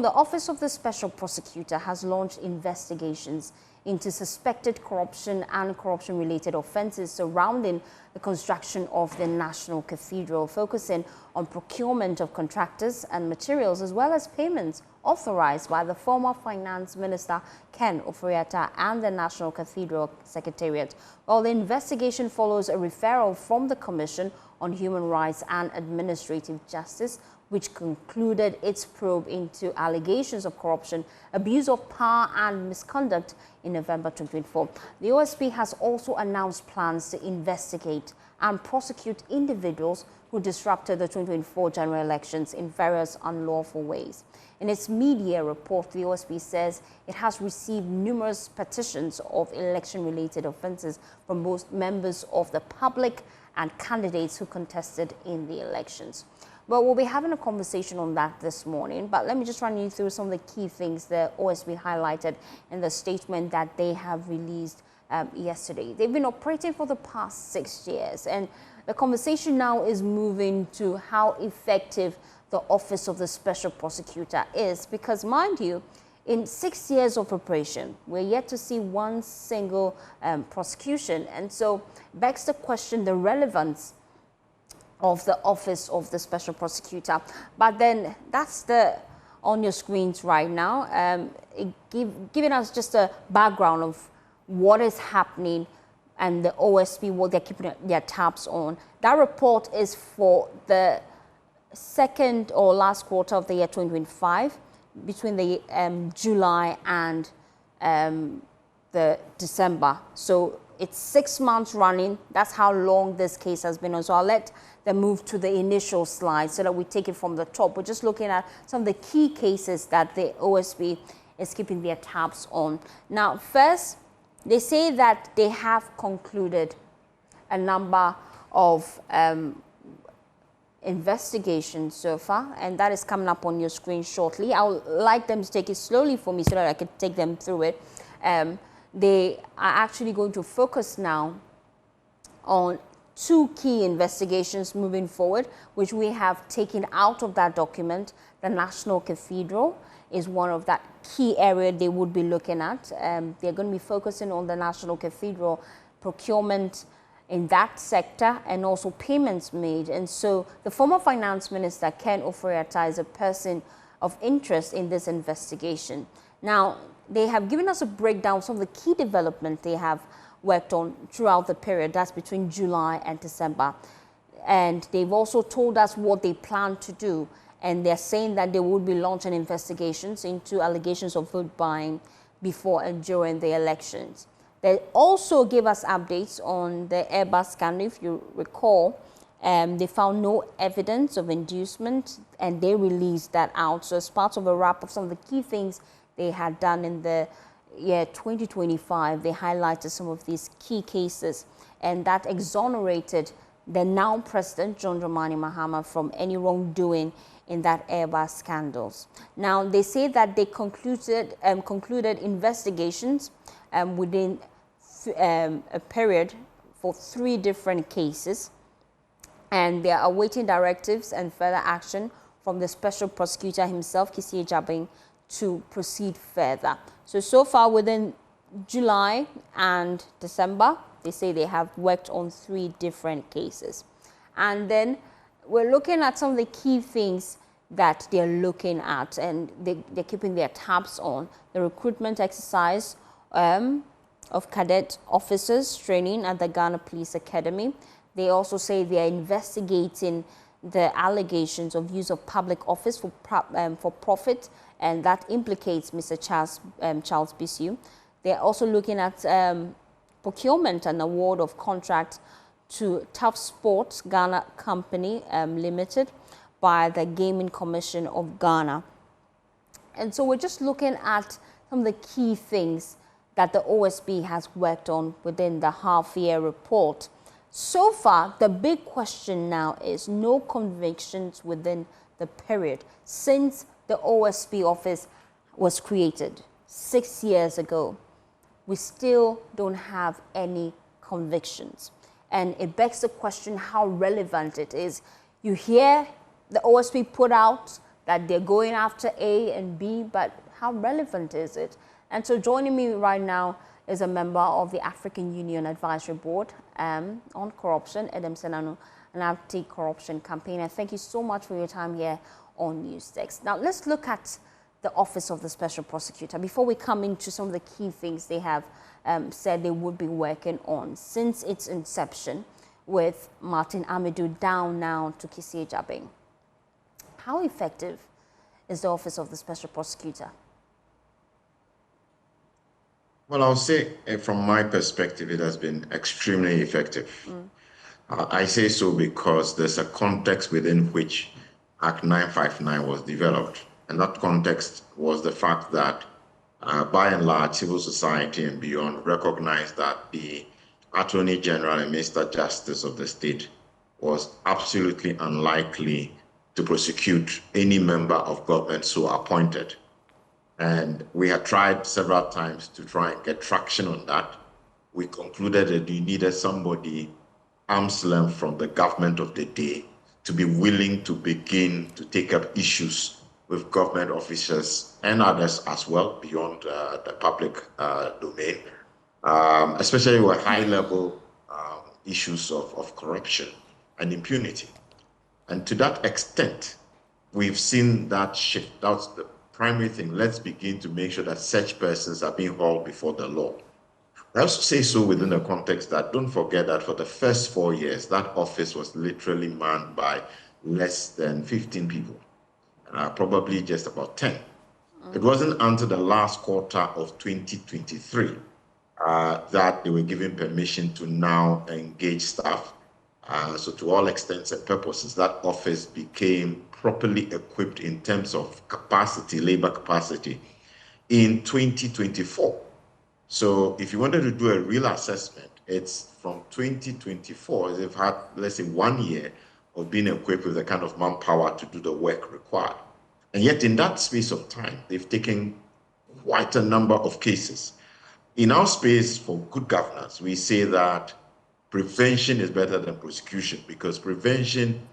on, the Office of the Special Prosecutor has launched investigations into suspected corruption and corruption-related offences surrounding the construction of the National Cathedral, focusing on procurement of contractors and materials, as well as payments authorized by the former Finance Minister Ken Ofori-Atta and the National Cathedral Secretariat. Well, the investigation follows a referral from the Commission on Human Rights and Administrative Justice, which concluded its probe into allegations of corruption, abuse of power and misconduct in November 2024. The OSP has also announced plans to investigate and prosecute individuals who disrupted the 2024 general elections in various unlawful ways. In its media report, the OSP says it has received numerous petitions of election-related offences from both members of the public and candidates who contested in the elections. Well, we'll be having a conversation on that this morning, but let me just run you through some of the key things the OSP highlighted in the statement that they have released yesterday. They've been operating for the past 6 years, and the conversation now is moving to how effective the Office of the Special Prosecutor is, because, mind you, in 6 years of operation, we're yet to see one single prosecution, and so begs the question, the relevance of the Office of the Special Prosecutor. But then that's on your screens right now, giving us just a background of what is happening and the OSP, what they're keeping their tabs on. That report is for the second or last quarter of the year 2025, between the July and the December. So it's 6 months running. That's how long this case has been on. So I'll let them move to the initial slide so that we take it from the top. We're just looking at some of the key cases that the OSP is keeping their tabs on. Now, first, they say that they have concluded a number of investigations so far, and that is coming up on your screen shortly. I would like them to take it slowly for me so that I can take them through it. They are actually going to focus now on 2 key investigations moving forward, which we have taken out of that document. The National Cathedral is one of that key area they would be looking at. They're going to be focusing on the National Cathedral procurement in that sector and also payments made. And so the former Finance Minister, Ken Ofori-Atta, is a person of interest in this investigation. Now, they have given us a breakdown of some of the key developments they have worked on throughout the period. That's between July and December. And they've also told us what they plan to do. And they're saying that they would be launching investigations into allegations of vote buying before and during the elections. They also gave us updates on the Airbus scandal. If you recall, they found no evidence of inducement, and they released that out. So as part of a wrap of some of the key things they had done in the year 2025, they highlighted some of these key cases, and that exonerated the now President John Dramani Mahama from any wrongdoing in that Airbus scandals. Now, they say that they concluded investigations within a period for 3 different cases, and they are awaiting directives and further action from the Special Prosecutor himself, Kisi Jabing, to proceed further. So far within July and December, they say they have worked on 3 different cases. And then we're looking at some of the key things that they're looking at, and they're keeping their tabs on. The recruitment exercise of cadet officers training at the Ghana Police Academy. They also say they are investigating the allegations of use of public office for profit, and that implicates Mr. Charles Bisu. They're also looking at procurement and award of contract to Tough Sports Ghana Company Limited by the Gaming Commission of Ghana. And so we're just looking at some of the key things that the OSP has worked on within the half-year report. So far, the big question now is no convictions within the period since the OSP office was created 6 years ago. We still don't have any convictions. And it begs the question how relevant it is. You hear the OSP put out that they're going after A and B, but how relevant is it? And so joining me right now is a member of the African Union Advisory Board on corruption, Adam Senanu, an anti-corruption campaigner. Thank you so much for your time here on Newstext. Now let's look at the Office of the Special Prosecutor before we come into some of the key things they have said they would be working on since its inception, with Martin Amidou down now to Kisi Jabing. How effective is the Office of the Special Prosecutor? Well, I'll say from my perspective, it has been extremely effective. I say so because there's a context within which Act 959 was developed. And that context was the fact that, by and large, civil society and beyond recognized that the Attorney General and Minister Justice of the state was absolutely unlikely to prosecute any member of government so appointed. And we had tried several times to try and get traction on that. We concluded that you needed somebody arm's length from the government of the day to be willing to begin to take up issues with government officers and others as well beyond the public domain, especially with high-level issues of corruption and impunity. And to that extent, we've seen that shift. That's the primary thing. Let's begin to make sure that such persons are being hauled before the law. I also say so within the context that don't forget that for the first 4 years, that office was literally manned by less than 15 people, probably just about 10. It wasn't until the last quarter of 2023 that they were given permission to now engage staff. So to all extents and purposes, that office became properly equipped in terms of capacity, labor capacity, in 2024. So if you wanted to do a real assessment, it's from 2024, they've had, let's say, 1 year of being equipped with the kind of manpower to do the work required. And yet in that space of time, they've taken quite a number of cases. In our space for good governance, we say that prevention is better than prosecution, because prevention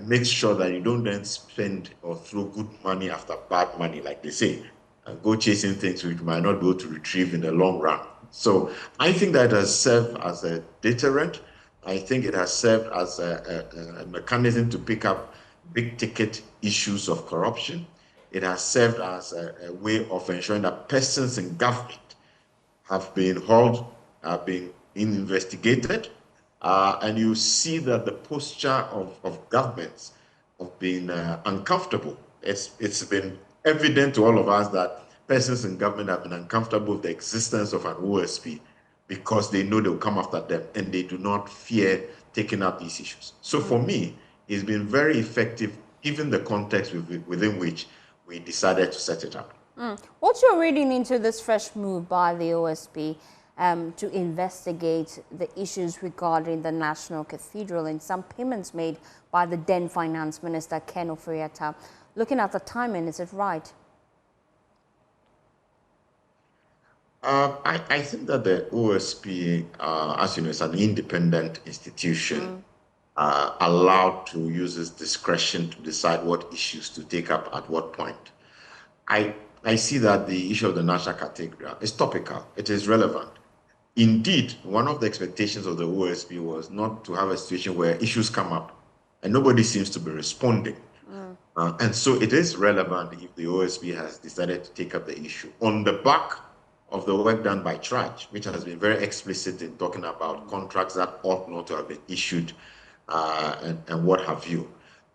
makes sure that you don't then spend or throw good money after bad money, like they say, and go chasing things which might not be able to retrieve in the long run. So I think that has served as a deterrent. I think it has served as a mechanism to pick up big ticket issues of corruption. It has served as a way of ensuring that persons in government have been hauled, have been investigated, and you see that the posture of governments have been uncomfortable. It's been evident to all of us that persons in government have been uncomfortable with the existence of an OSP because they know they'll come after them and they do not fear taking up these issues. So for me, it's been very effective given the context within which we decided to set it up. What's your reading into this fresh move by the OSP to investigate the issues regarding the National Cathedral and some payments made by the then Finance Minister, Ken Ofori-Atta? Looking at the timing, is it right? I think that the OSP, as you know, is an independent institution, allowed to use its discretion to decide what issues to take up at what point. I see that the issue of the National Cathedral is topical. It is relevant. Indeed, one of the expectations of the OSP was not to have a situation where issues come up and nobody seems to be responding. And so it is relevant if the OSP has decided to take up the issue on the back of the work done by Trudge, which has been very explicit in talking about contracts that ought not to have been issued and what have you.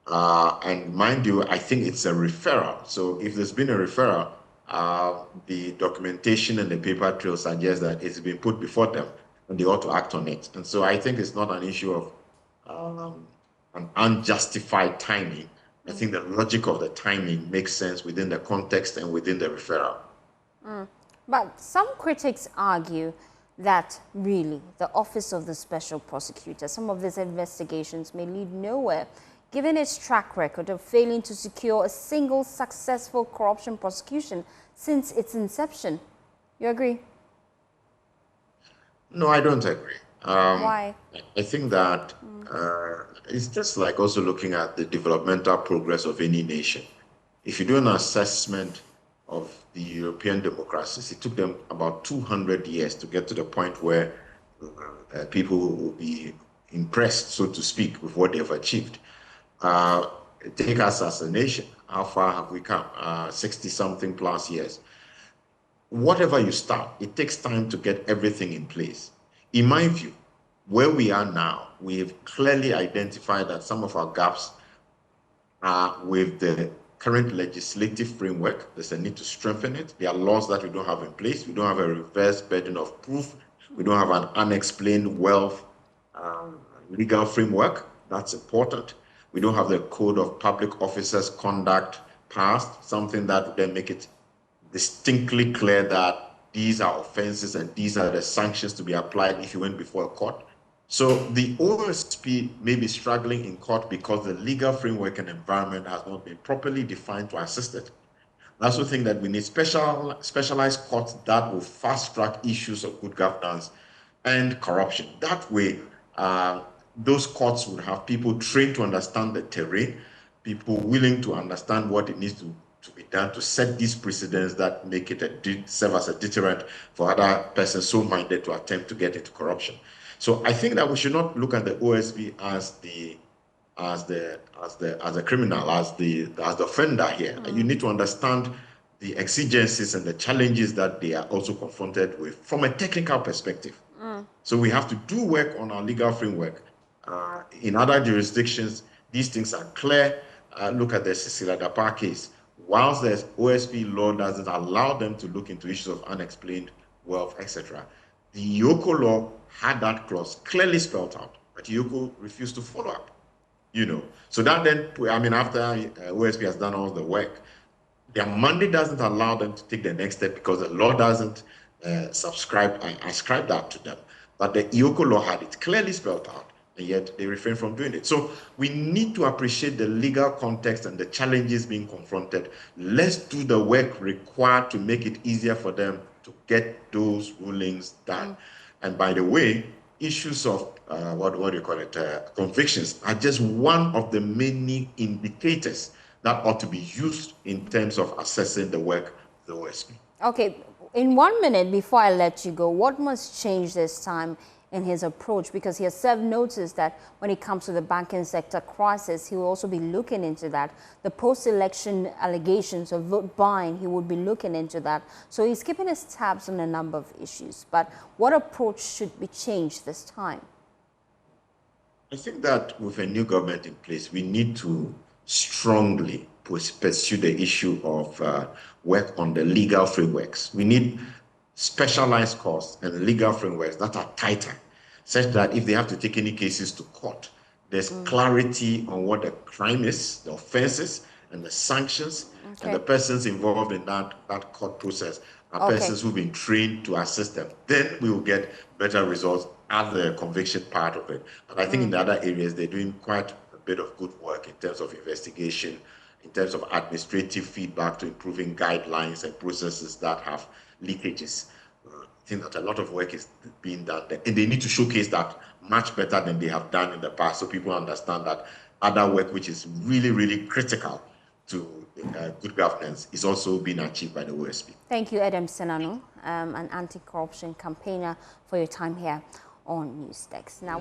And mind you, I think it's a referral. So if there's been a referral, the documentation and the paper trail suggests that it's been put before them and they ought to act on it. And so I think it's not an issue of an unjustified timing. I think the logic of the timing makes sense within the context and within the referral. But some critics argue that really the Office of the Special Prosecutor, some of these investigations may lead nowhere, given its track record of failing to secure a single successful corruption prosecution since its inception. You agree? No, I don't agree. Why? I think that it's just like also looking at the developmental progress of any nation. If you do an assessment of the European democracies, it took them about 200 years to get to the point where people will be impressed, so to speak, with what they've achieved. Take us as a nation. How far have we come? 60-something plus years. Whatever you start, it takes time to get everything in place. In my view, where we are now, we have clearly identified that some of our gaps are with the current legislative framework. There's a need to strengthen it. There are laws that we don't have in place. We don't have a reverse burden of proof. We don't have an unexplained wealth legal framework. That's important. We don't have the code of public officers conduct passed, something that would then make it distinctly clear that these are offenses and these are the sanctions to be applied if you went before a court. So the OSP may be struggling in court because the legal framework and environment has not been properly defined to assist it. I also think that we need specialized courts that will fast-track issues of good governance and corruption. That way, those courts would have people trained to understand the terrain, people willing to understand what it needs to be done to set these precedents that make it serve as a deterrent for other persons so minded to attempt to get into corruption. So I think that we should not look at the OSP as the criminal, as the offender here. You need to understand the exigencies and the challenges that they are also confronted with from a technical perspective. So we have to do work on our legal framework. In other jurisdictions, these things are clear. Look at the Cecilia Dapar case. Whilst the OSP law doesn't allow them to look into issues of unexplained wealth, etc., the Yoko law had that clause clearly spelled out, but Yoko refused to follow up. So that then, after OSP has done all the work, their mandate doesn't allow them to take the next step because the law doesn't ascribe that to them. But the Yoko law had it clearly spelled out, and yet they refrain from doing it. So we need to appreciate the legal context and the challenges being confronted. Let's do the work required to make it easier for them to get those rulings done. And by the way, issues of convictions are just one of the many indicators that ought to be used in terms of assessing the work of the OSP. Okay, in 1 minute before I let you go, what must change this time in his approach? Because he has served notice that when it comes to the banking sector crisis, he will also be looking into that. The post-election allegations of vote buying, he would be looking into that. So he's keeping his tabs on a number of issues. But what approach should be changed this time? I think that with a new government in place, we need to strongly pursue the issue of work on the legal frameworks. We need specialized courts and legal frameworks that are tighter, such that if they have to take any cases to court, there's clarity on what the crime is, the offenses, and the sanctions, and the persons involved in that court process are persons who've been trained to assist them. Then we will get better results at the conviction part of it. But I think in the other areas, they're doing quite a bit of good work in terms of investigation, in terms of administrative feedback to improving guidelines and processes that have leakages. I think that a lot of work is being done there, and they need to showcase that much better than they have done in the past, so people understand that other work which is really, really critical to good governance is also being achieved by the OSP. Thank you, Adam Senanu, an anti-corruption campaigner, for your time here on Newsdesk. Now.